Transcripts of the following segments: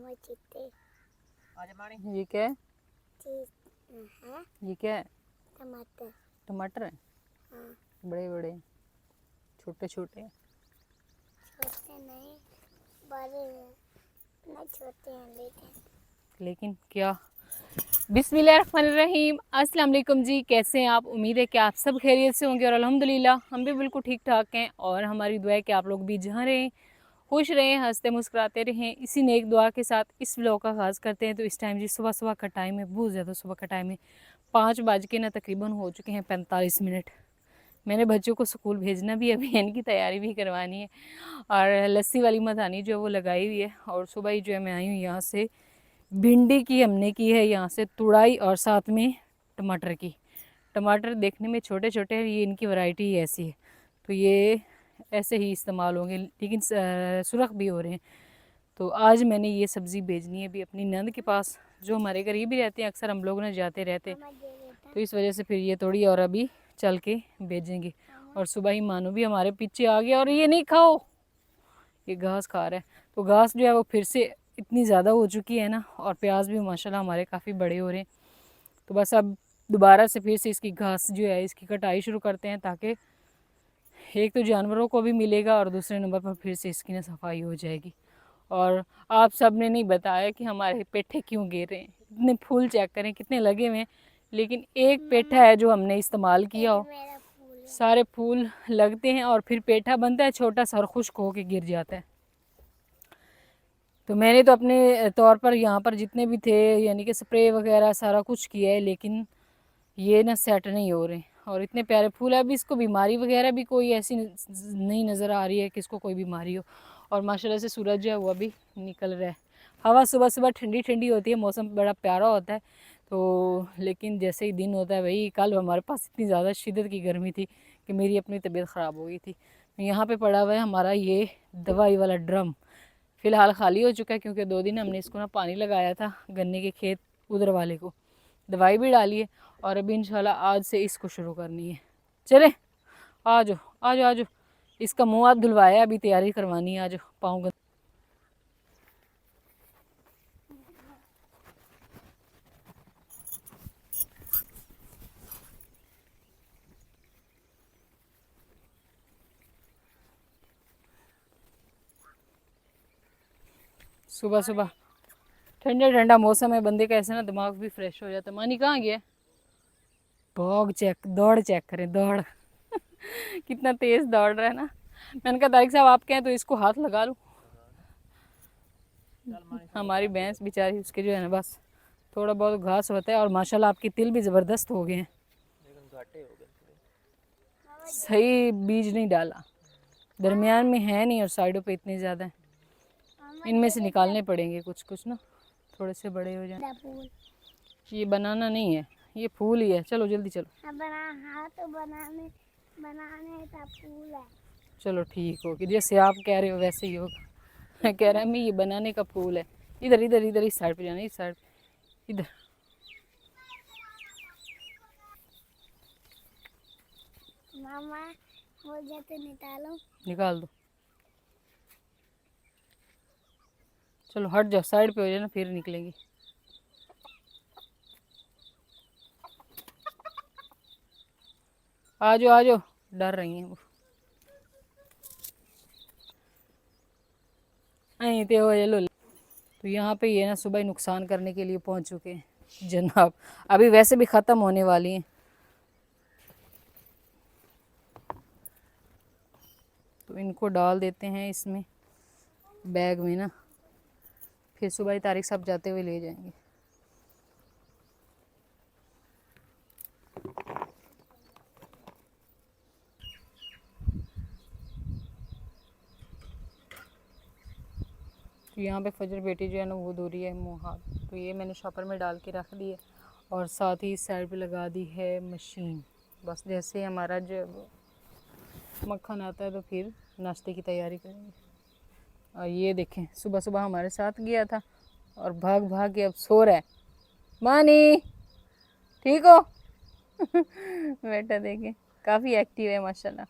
ये क्या है? है ये क्या है? टमाटर। टमाटर है? हाँ। बड़े बड़े, छोटे छोटे? छोटे नहीं, बड़े हैं। नहीं छोटे हैं लेकिन क्या। बिस्मिल्लाहिर्रहमानिर्रहीम। अस्सलाम वालेकुम जी, कैसे हैं आप? उम्मीद है कि आप सब खैरियत से होंगे और अल्हम्दुलिल्लाह हम भी बिल्कुल ठीक ठाक हैं। और हमारी दुआ है कि आप लोग भी जहाँ रहें खुश रहें, हंसते मुस्कुराते रहें। इसी नेक दुआ के साथ इस व्लॉग का आगाज़ करते हैं। तो इस टाइम जी सुबह सुबह का टाइम है, बहुत ज़्यादा सुबह का टाइम है। 5 बज के ना तकरीबन हो चुके हैं 45 मिनट। मैंने बच्चों को स्कूल भेजना भी, अभी इनकी तैयारी भी करवानी है। और लस्सी वाली मधानी जो है वो लगाई हुई है। और सुबह ही जो है मैं आई हूँ यहाँ से, भिंडी की हमने की है यहाँ से तुड़ाई, और साथ में टमाटर की। टमाटर देखने में छोटे छोटे हैं, ये इनकी वैरायटी ऐसी है, तो ये ऐसे ही इस्तेमाल होंगे, लेकिन सुरख भी हो रहे हैं। तो आज मैंने ये सब्ज़ी भेजनी है अभी अपनी नंद के पास, जो हमारे करीब ही रहते हैं, अक्सर हम लोग ना जाते रहते हैं। तो इस वजह से फिर ये थोड़ी और अभी चल के भेजेंगे। और सुबह ही मानो भी हमारे पीछे आ गया, और ये नहीं खाओ, ये घास खा रहा है। तो घास जो है वो फिर से इतनी ज़्यादा हो चुकी है ना, और प्याज भी माशाल्लाह हमारे काफ़ी बड़े हो रहे हैं। तो बस अब दोबारा से फिर से इसकी घास जो है इसकी कटाई शुरू करते हैं, ताकि एक तो जानवरों को भी मिलेगा और दूसरे नंबर पर फिर से इसकी ना सफाई हो जाएगी। और आप सब ने नहीं बताया कि हमारे पेठे क्यों गिर रहे हैं। इतने फूल चेक करें कितने लगे हुए हैं, लेकिन एक पेठा है जो हमने इस्तेमाल किया हो, सारे फूल लगते हैं और फिर पेठा बनता है छोटा सा और खुश्क होके गिर जाता है। तो मैंने तो अपने तौर पर यहाँ पर जितने भी थे यानी कि स्प्रे वगैरह सारा कुछ किया है, लेकिन ये ना सेट नहीं हो रहे। और इतने प्यारे फूल है, अभी इसको बीमारी वगैरह भी कोई ऐसी नहीं नज़र आ रही है कि इसको कोई बीमारी हो। और माशाल्लाह से सूरज जो है वो अभी निकल रहा है। हवा सुबह सुबह ठंडी ठंडी होती है, मौसम बड़ा प्यारा होता है। तो लेकिन जैसे ही दिन होता है, भाई कल हमारे पास इतनी ज़्यादा शिद्दत की गर्मी थी कि मेरी अपनी तबीयत ख़राब हो गई थी। यहाँ पे पड़ा हुआ है हमारा ये दवाई वाला ड्रम, फ़िलहाल ख़ाली हो चुका है, क्योंकि 2 दिन हमने इसको ना पानी लगाया था गन्ने के खेत उधर वाले को, दवाई भी डाली है। और अभी इंशाल्लाह आज से इसको शुरू करनी है। चले आ जाओ आ जाओ आ जाओ, इसका मुँह हाथ धुलवाया, अभी तैयारी करवानी है। आ जाओ, पाऊँ सुबह सुबह ठंडा ठंडा मौसम है, बंदे का ऐसे ना दिमाग भी फ्रेश हो जाता है। मानी कहाँ गया? भाग चेक, दौड़ चेक करें, दौड़ कितना तेज़ दौड़ रहा है ना। मैंने कहा तारिक साहब आप कहें तो इसको हाथ लगा लूँ। हमारी भैंस बेचारी, उसके जो है ना बस थोड़ा बहुत घास होता है। और माशाल्लाह आपके तिल भी ज़बरदस्त हो गए हैं, सही बीज नहीं डाला, दरमियान में है नहीं और साइडों पे इतने ज़्यादा हैं। इनमें से निकालने पड़ेंगे कुछ कुछ ना, थोड़े से बड़े हो जाए। ये बनाना नहीं है, ये फूल ही है। चलो जल्दी चलो। तो बनाने का फूल है। चलो ठीक हो कि जैसे आप कह रहे हो वैसे ही होगा। मैं कह रहा मैं ये बनाने का फूल है। इधर इधर इधर इस साइड पे जाना, इस साइड इधर। मामा हो जाते निकालो। निकाल दो। चलो हट जाओ, साइड पे हो जाए ना, फिर निकलेंगे। आ जाओ आ जाओ, डर रही हैं वो। तो हो लो। तो यहाँ पे ये ना सुबह ही नुकसान करने के लिए पहुँच चुके हैं जनाब। अभी वैसे भी ख़त्म होने वाली हैं, तो इनको डाल देते हैं इसमें बैग में ना, फिर सुबह ही तारिक साहब जाते हुए ले जाएंगे। तो यहाँ पे फजर बेटी जो है ना वो धो रही है मुँह हाथ। तो ये मैंने शॉपर में डाल के रख दी है, और साथ ही इस साइड पे लगा दी है मशीन। बस जैसे हमारा जब मक्खन आता है तो फिर नाश्ते की तैयारी करेंगे। और ये देखें सुबह सुबह हमारे साथ गया था और भाग भाग के अब सो रहा है। मानी ठीक हो? बेटा देखें काफ़ी एक्टिव है माशाल्लाह।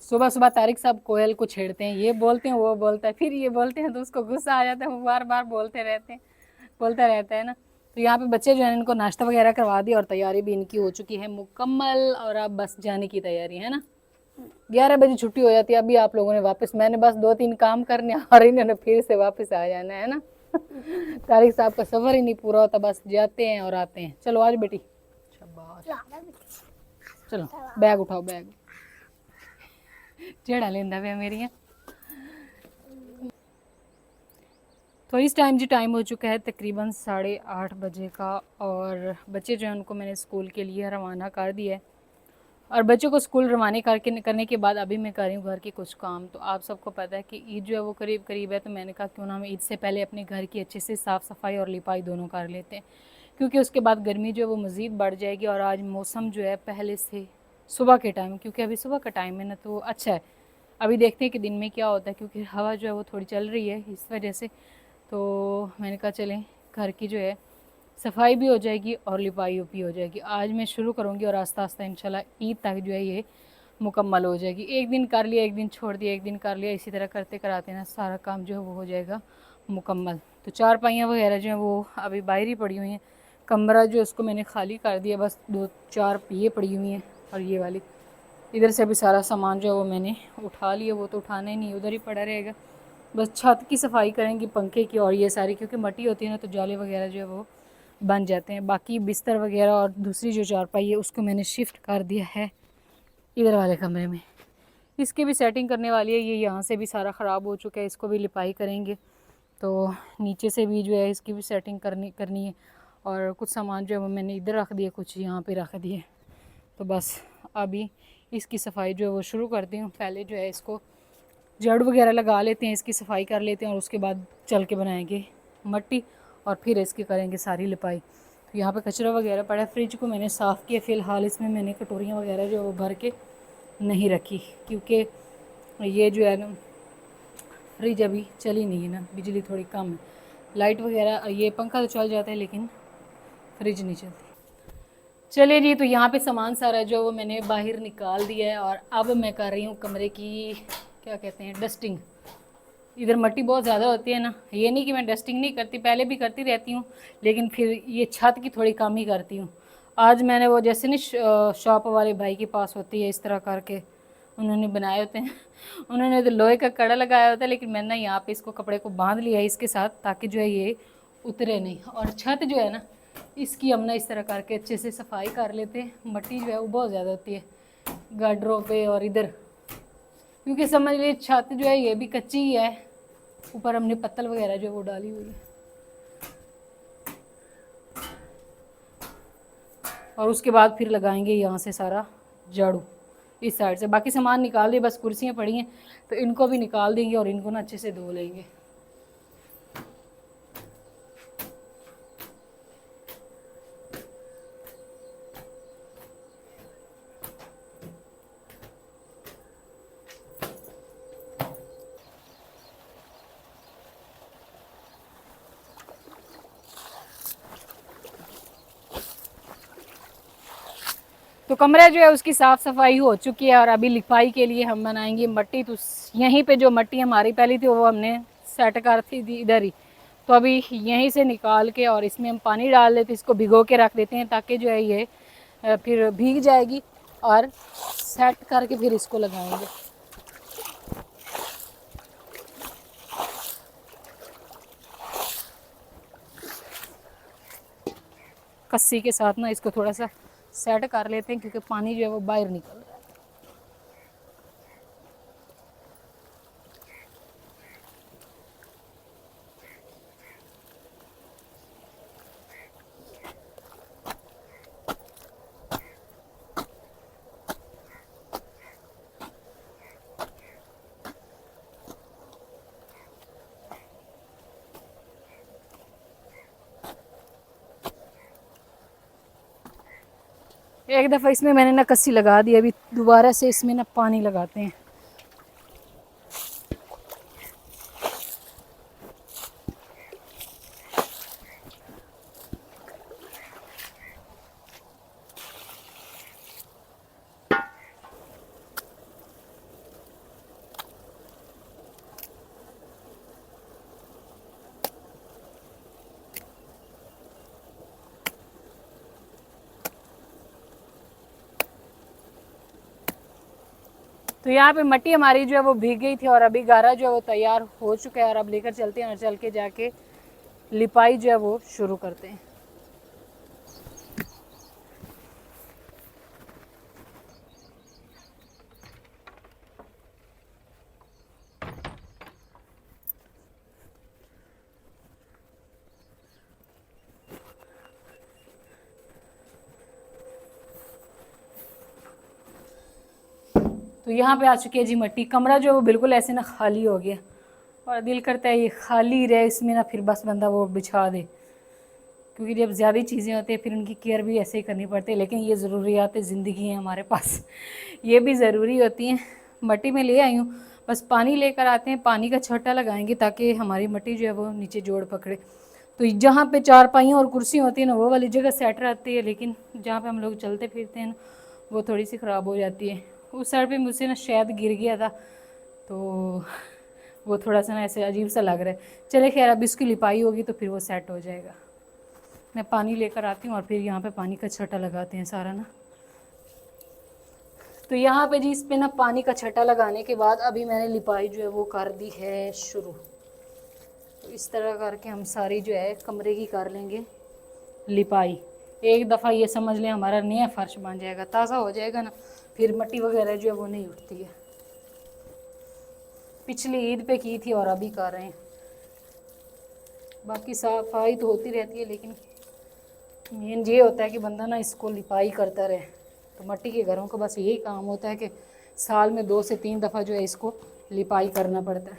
सुबह सुबह तारिक साहब कोयल को छेड़ते हैं, ये बोलते हैं वो बोलता है, फिर ये बोलते हैं तो उसको गुस्सा आ जाता है, वो बार बार बोलते रहते हैं, बोलता रहता है ना। तो यहाँ पे बच्चे जो है इनको नाश्ता वगैरह करवा दिया और तैयारी भी इनकी हो चुकी है मुकम्मल, और अब बस जाने की तैयारी है ना। 11 बजे छुट्टी हो जाती है, अभी आप लोगों ने वापस, मैंने बस 2-3 काम करने और इन्होंने फिर से वापस आ जाना है ना। तारिक साहब का सफ़र ही नहीं पूरा होता, बस जाते हैं और आते हैं। चलो आज बेटी, शाबाश, चलो बैग उठाओ, बैग जेड़ा लेंदा पे मेरी। तो इस टाइम जी टाइम हो चुका है तकरीबन 8:30 बजे का, और बच्चे जो हैं उनको मैंने स्कूल के लिए रवाना कर दिया है। और बच्चों को स्कूल रवाना करने के बाद अभी मैं कर रही हूँ घर के कुछ काम। तो आप सबको पता है कि ईद जो है वो करीब करीब है, तो मैंने कहा क्यों ना हम ईद से पहले अपने घर की अच्छे से साफ़ सफाई और लिपाई दोनों कर लेते हैं, क्योंकि उसके बाद गर्मी जो है वो मज़ीद बढ़ जाएगी। और आज मौसम जो है पहले से सुबह के टाइम, क्योंकि अभी सुबह का टाइम है ना, तो अच्छा है। अभी देखते हैं कि दिन में क्या होता है, क्योंकि हवा जो है वो थोड़ी चल रही है इस वजह से। तो मैंने कहा चलें घर की जो है सफाई भी हो जाएगी और लिपाई भी हो जाएगी। आज मैं शुरू करूँगी और आस्ता आस्ता इंशाल्लाह ईद तक जो है ये मुकम्मल हो जाएगी। एक दिन कर लिया, एक दिन छोड़ दिया, एक दिन कर लिया, इसी तरह करते कराते ना सारा काम जो है वो हो जाएगा मुकम्मल। तो चारपाइयाँ वगैरह जो हैं वो अभी बाहर ही पड़ी हुई हैं। कमरा जो है उसको मैंने खाली कर दिया, बस 2-4 ये पड़ी हुई हैं, और ये वाली इधर से भी सारा सामान जो है वो मैंने उठा लिया, वो तो उठाना ही नहीं, उधर ही पड़ा रहेगा। बस छत की सफाई करेंगी, पंखे की, और ये सारी क्योंकि मट्टी होती है ना, तो जाले वगैरह जो है वो बन जाते हैं। बाकी बिस्तर वगैरह और दूसरी जो चारपाई है उसको मैंने शिफ्ट कर दिया है इधर वाले कमरे में। इसकी भी सेटिंग करने वाली है, ये यहाँ से भी सारा ख़राब हो चुका है, इसको भी लिपाई करेंगे। तो नीचे से भी जो है इसकी भी सेटिंग करनी है। और कुछ सामान जो है वो मैंने इधर रख दिए, कुछ यहाँ पे रख दिए। तो बस अभी इसकी सफाई जो है वो शुरू करती हूँ। पहले जो है इसको झाड़ू वगैरह लगा लेते हैं, इसकी सफाई कर लेते हैं, और उसके बाद चल के बनाएंगे मट्टी, और फिर इसकी करेंगे सारी लिपाई। तो यहाँ पे कचरा वगैरह पड़ा है, फ्रिज को मैंने साफ़ किया। फ़िलहाल इसमें मैंने कटोरियाँ वगैरह जो है वो भर के नहीं रखी, क्योंकि ये जो है ना फ्रिज अभी चली नहीं है ना, बिजली थोड़ी कम है। लाइट वगैरह ये पंखा तो चल जाता है लेकिन फ्रिज नहीं चलती। चलिए जी, तो यहाँ पे सामान सारा जो वो मैंने बाहर निकाल दिया है, और अब मैं कर रही हूँ कमरे की क्या कहते हैं डस्टिंग। इधर मट्टी बहुत ज़्यादा होती है ना, ये नहीं कि मैं डस्टिंग नहीं करती, पहले भी करती रहती हूँ, लेकिन फिर ये छत की थोड़ी कम ही करती हूँ। आज मैंने वो जैसे ना शॉप वाले भाई के पास होती है इस तरह करके उन्होंने बनाए होते हैं, उन्होंने तो लोहे का कड़ा लगाया होता है, लेकिन मैंने यहाँ पे इसको कपड़े को बांध लिया है इसके साथ, ताकि जो है ये उतरे नहीं। और छत जो है ना इसकी हम ना इस तरह करके अच्छे से सफाई कर लेते हैं। मट्टी जो है वो बहुत ज़्यादा होती है गाडरों पे और इधर, क्योंकि समझ लीजिए छत जो है ये भी कच्ची ही है, ऊपर हमने पत्तल वगैरह जो है वो डाली हुई है। और उसके बाद फिर लगाएंगे यहाँ से सारा झाड़ू इस साइड से। बाकी सामान निकाल दिए, बस कुर्सियाँ पड़ी हैं तो इनको भी निकाल देंगे और इनको ना अच्छे से धो लेंगे। तो कमरा जो है उसकी साफ़ सफाई हो चुकी है, और अभी लिपाई के लिए हम बनाएंगे मट्टी। तो यहीं पे जो मट्टी हमारी पहली थी वो हमने सेट कर थी इधर ही, तो अभी यहीं से निकाल के और इसमें हम पानी डाल देते, इसको भिगो के रख देते हैं, ताकि जो है ये फिर भीग जाएगी, और सेट करके फिर इसको लगाएंगे। कस्सी के साथ ना इसको थोड़ा सा सेट कर लेते हैं, क्योंकि पानी जो है वो बाहर निकल रहा है। एक दफ़ा इसमें मैंने ना कस्सी लगा दी, अभी दोबारा से इसमें ना पानी लगाते हैं। तो यहाँ पे मट्टी हमारी जो है वो भीग गई थी और अभी गारा जो है वो तैयार हो चुका है और अब लेकर चलते हैं और चल के जाके लिपाई जो है वो शुरू करते हैं। तो यहाँ पे आ चुकी है जी मट्टी। कमरा जो है वो बिल्कुल ऐसे ना खाली हो गया और दिल करता है ये खाली रहे, इसमें ना फिर बस बंदा वो बिछा दे, क्योंकि जब ज़्यादा चीज़ें होती हैं फिर उनकी केयर भी ऐसे ही करनी पड़ती है। लेकिन ये ज़रूरियात ज़िंदगी हैं हमारे पास, ये भी ज़रूरी होती हैं। मट्टी में ले आई हूँ, बस पानी लेकर आते हैं, पानी का छट्टा लगाएंगे ताकि हमारी मट्टी जो है वो नीचे जोड़ पकड़े। तो जहाँ पे चारपाइयाँ और कुर्सी होती है ना वो वाली जगह सेट रहती है, लेकिन जहाँ पे हम लोग चलते फिरते हैं ना वो थोड़ी सी ख़राब हो जाती है। उस साइड पे मुझसे ना शायद गिर गया था, तो वो थोड़ा सा ना ऐसे अजीब सा लग रहा है। चले खैर, अब इसकी लिपाई होगी तो फिर वो सेट हो जाएगा। मैं पानी लेकर आती हूँ और फिर यहाँ पे पानी का छट्टा लगाते हैं सारा ना। तो यहाँ पे जी इस पे ना पानी का छट्टा लगाने के बाद अभी मैंने लिपाई जो है वो कर दी है शुरू। तो इस तरह करके हम सारी जो है कमरे की कर लेंगे लिपाई। एक दफ़ा ये समझ लें हमारा नया फर्श बन जाएगा, ताज़ा हो जाएगा ना, फिर मिट्टी वगैरह जो है वो नहीं उठती है। पिछली ईद पे की थी और अभी कर रहे हैं। बाकी सफाई तो होती रहती है, लेकिन मेन ये होता है कि बंदा ना इसको लिपाई करता रहे। तो मट्टी के घरों का बस यही काम होता है कि साल में 2 से 3 दफ़ा जो है इसको लिपाई करना पड़ता है,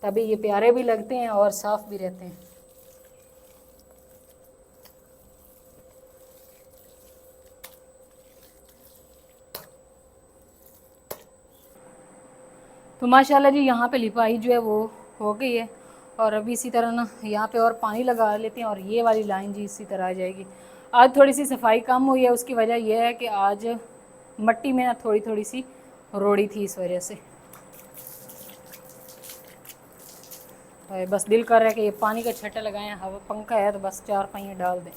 तभी ये प्यारे भी लगते हैं और साफ़ भी रहते हैं। तो माशाल्लाह जी यहाँ पे लिपाई जो है वो हो गई है और अभी इसी तरह ना यहाँ पे और पानी लगा लेते हैं और ये वाली लाइन जी इसी तरह आ जाएगी। आज थोड़ी सी सफाई कम हुई है, उसकी वजह यह है कि आज मट्टी में ना थोड़ी थोड़ी सी रोड़ी थी, इस वजह से। बस दिल कर रहा है कि ये पानी का छट्टा लगाएं, हवा पंखा है तो बस 4 पाइयाँ डाल दें।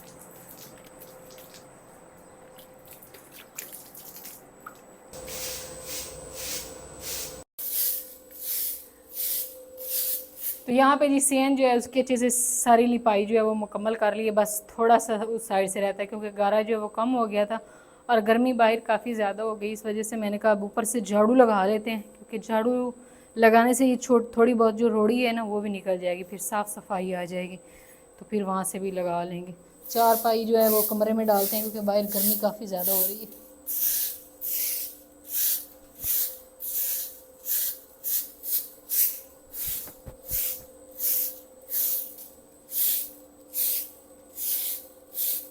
तो यहाँ पे जी सेन जो है उसकी अच्छे से सारी लिपाई जो है वो मुकम्मल कर ली है। बस थोड़ा सा उस साइड से रहता है क्योंकि गारा जो है वो कम हो गया था और गर्मी बाहर काफ़ी ज़्यादा हो गई, इस वजह से मैंने कहा अब ऊपर से झाड़ू लगा लेते हैं, क्योंकि झाड़ू लगाने से ये थोड़ी बहुत जो रोड़ी है ना वो भी निकल जाएगी, फिर साफ़ सफाई आ जाएगी। तो फिर वहाँ से भी लगा लेंगे। 4 पाई जो है वो कमरे में डालते हैं क्योंकि बाहर गर्मी काफ़ी ज़्यादा हो रही है।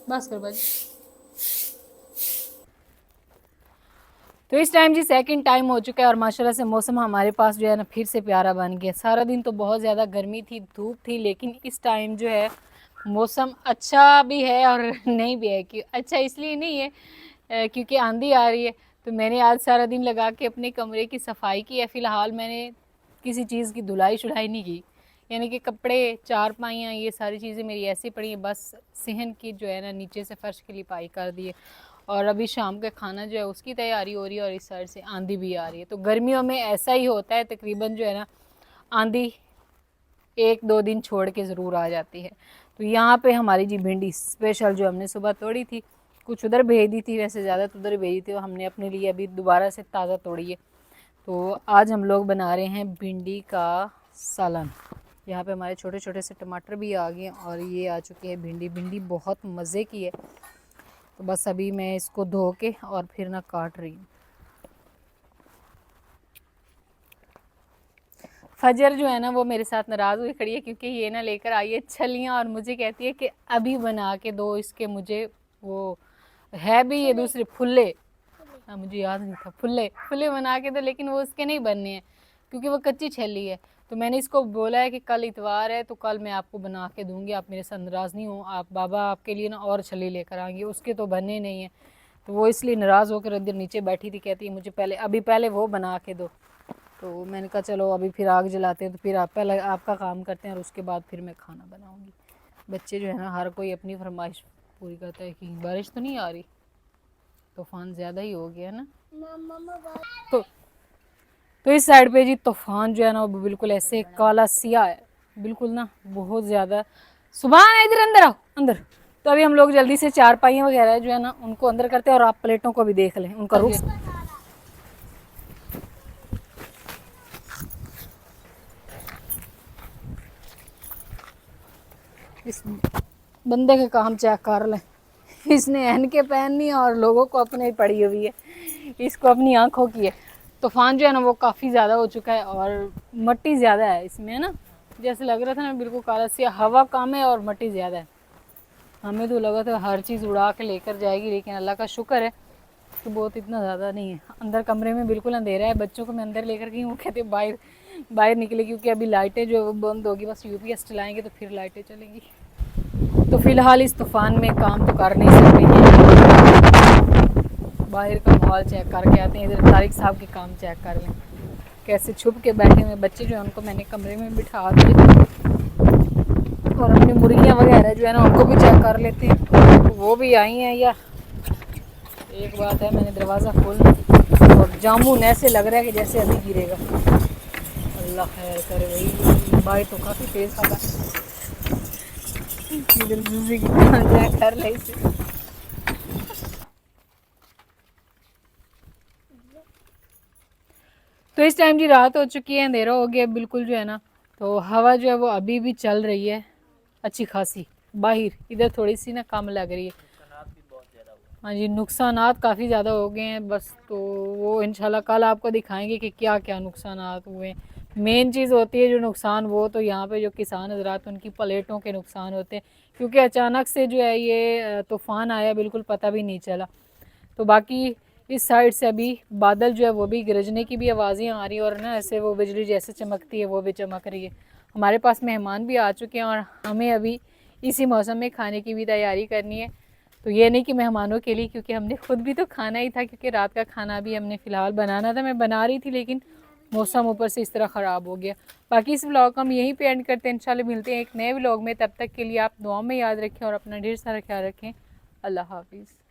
बस कर बाजी। तो इस टाइम जी सेकंड टाइम हो चुका है और माशाल्लाह से मौसम हमारे पास जो है ना फिर से प्यारा बन गया। सारा दिन तो बहुत ज़्यादा गर्मी थी, धूप थी, लेकिन इस टाइम जो है मौसम अच्छा भी है और नहीं भी है। कि अच्छा इसलिए नहीं है क्योंकि आंधी आ रही है। तो मैंने आज सारा दिन लगा के अपने कमरे की सफाई की है। फ़िलहाल मैंने किसी चीज़ की धुलाई शुलाई नहीं की, यानी कि कपड़े, चारपाइयाँ, ये सारी चीज़ें मेरी ऐसी पड़ी हैं। बस सहन की जो है ना नीचे से फ़र्श की लिपाई कर दी है और अभी शाम का खाना जो है उसकी तैयारी हो रही है और इस साइड से आंधी भी आ रही है। तो गर्मियों में ऐसा ही होता है, तकरीबन जो है ना आंधी 1-2 दिन छोड़ के ज़रूर आ जाती है। तो यहाँ पे हमारी जी भिंडी स्पेशल जो हमने सुबह तोड़ी थी, कुछ उधर भेज दी थी, वैसे ज़्यादा तो उधर भेजी थी, और हमने अपने लिए अभी दोबारा से ताज़ा तोड़ी है। तो आज हम लोग बना रहे हैं भिंडी का सालन। यहाँ पे हमारे छोटे छोटे से टमाटर भी आ गए और ये आ चुकी है भिंडी। भिंडी बहुत मज़े की है। तो बस अभी मैं इसको धो के और फिर ना काट रही हूँ। फजर जो है ना वो मेरे साथ नाराज़ हुई खड़ी है क्योंकि ये ना लेकर आई है छलियाँ और मुझे कहती है कि अभी बना के दो इसके मुझे। वो है भी ये दूसरे फुल्ले, हाँ मुझे याद नहीं था, फुल्ले फुल्ले बना के दो, लेकिन वो उसके नहीं बनने हैं क्योंकि वो कच्ची छली है। तो मैंने इसको बोला है कि कल इतवार है तो कल मैं आपको बना के दूंगी, आप मेरे साथ नाराज़ नहीं हो, आप बाबा आपके लिए ना और छली लेकर आएंगे, उसके तो बनने नहीं है। तो वो इसलिए नाराज़ होकर इधर नीचे बैठी थी, कहती है मुझे पहले वो बना के दो। तो मैंने कहा चलो अभी फिर आग जलाते हैं, तो फिर आप पहले आपका काम करते हैं और उसके बाद फिर मैं खाना बनाऊंगी। बच्चे जो है ना हर कोई अपनी फरमाइश पूरी करता है। कि बारिश तो नहीं आ रही, तूफान ज़्यादा ही हो गया ना। मम्मा तो तो इस साइड पे जी तूफान जो है ना वो बिल्कुल ऐसे काला सिया है, बिल्कुल ना बहुत ज़्यादा। सुबह आना, इधर अंदर आओ अंदर। तो अभी हम लोग जल्दी से चारपाइयाँ वगैरह जो है ना उनको अंदर करते हैं और आप प्लेटों को भी देख लें उनका रुख। इस बंदे के काम चेक कर लें, इसने ऐनके पहननी है और लोगों को अपने पड़ी हुई है, इसको अपनी आंखों की है। तूफान जो है ना वो काफ़ी ज़्यादा हो चुका है और मट्टी ज़्यादा है इसमें, है ना, जैसे लग रहा था ना बिल्कुल काला सी, हवा कम है और मट्टी ज़्यादा है। हमें तो लगा था हर चीज़ उड़ा के लेकर जाएगी, लेकिन अल्लाह का शुक्र है कि बहुत इतना ज़्यादा नहीं है। अंदर कमरे में बिल्कुल अंधेरा है, बच्चों को मैं अंदर लेकर गई, वो कहते बाहर बाहर निकले क्योंकि अभी लाइटें जो बंद होगी, बस यूपीएस चलाएंगे तो फिर लाइटें चलेंगी। तो फिलहाल इस तूफान में काम तो कर नहीं सकते हैं, बाहर का माहौल चेक करके आते हैं। इधर तारिक साहब के काम चेक कर लें, कैसे छुप के बैठे हुए बच्चे जो है उनको मैंने कमरे में बिठा दिए और अपनी मुर्गियाँ वगैरह जो है ना उनको भी चेक कर लेते हैं, तो वो भी आई हैं। यार एक बात है, मैंने दरवाज़ा खोला और जामुन ऐसे लग रहा है कि जैसे अभी गिरेगा। अल्लाह खैर करे भाई, बाई तो काफ़ी तेज़ आता चेक कर ले इसे। तो इस टाइम जी रात हो चुकी है, अंधेरा हो गया बिल्कुल जो है ना, तो हवा जो है वो अभी भी चल रही है अच्छी खासी बाहर, इधर थोड़ी सी ना कम लग रही है। हाँ जी, नुकसानात काफ़ी ज़्यादा हो गए हैं बस, तो वो इंशाल्लाह कल आपको दिखाएंगे कि क्या क्या नुकसानात हुए। मेन चीज़ होती है जो नुकसान, वो तो यहाँ पे जो किसान हजरात उनकी प्लेटों के नुकसान होते हैं, क्योंकि अचानक से जो है ये तूफ़ान आया, बिल्कुल पता भी नहीं चला। तो बाकी इस साइड से अभी बादल जो है वो भी गरजने की भी आवाज़ें आ रही है और ना ऐसे वो बिजली जैसे चमकती है वो भी चमक रही है। हमारे पास मेहमान भी आ चुके हैं और हमें अभी इसी मौसम में खाने की भी तैयारी करनी है। तो ये नहीं कि मेहमानों के लिए, क्योंकि हमने खुद भी तो खाना ही था, क्योंकि रात का खाना भी हमने फ़िलहाल बनाना था, मैं बना रही थी लेकिन मौसम ऊपर से इस तरह ख़राब हो गया। बाकी इस व्लॉग को हम यहीं पे एंड करते हैं, इंशाल्लाह मिलते हैं एक नए व्लॉग में। तब तक के लिए आप दुआ में याद रखें और अपना ढेर सारा ख्याल रखें। अल्लाह हाफिज़।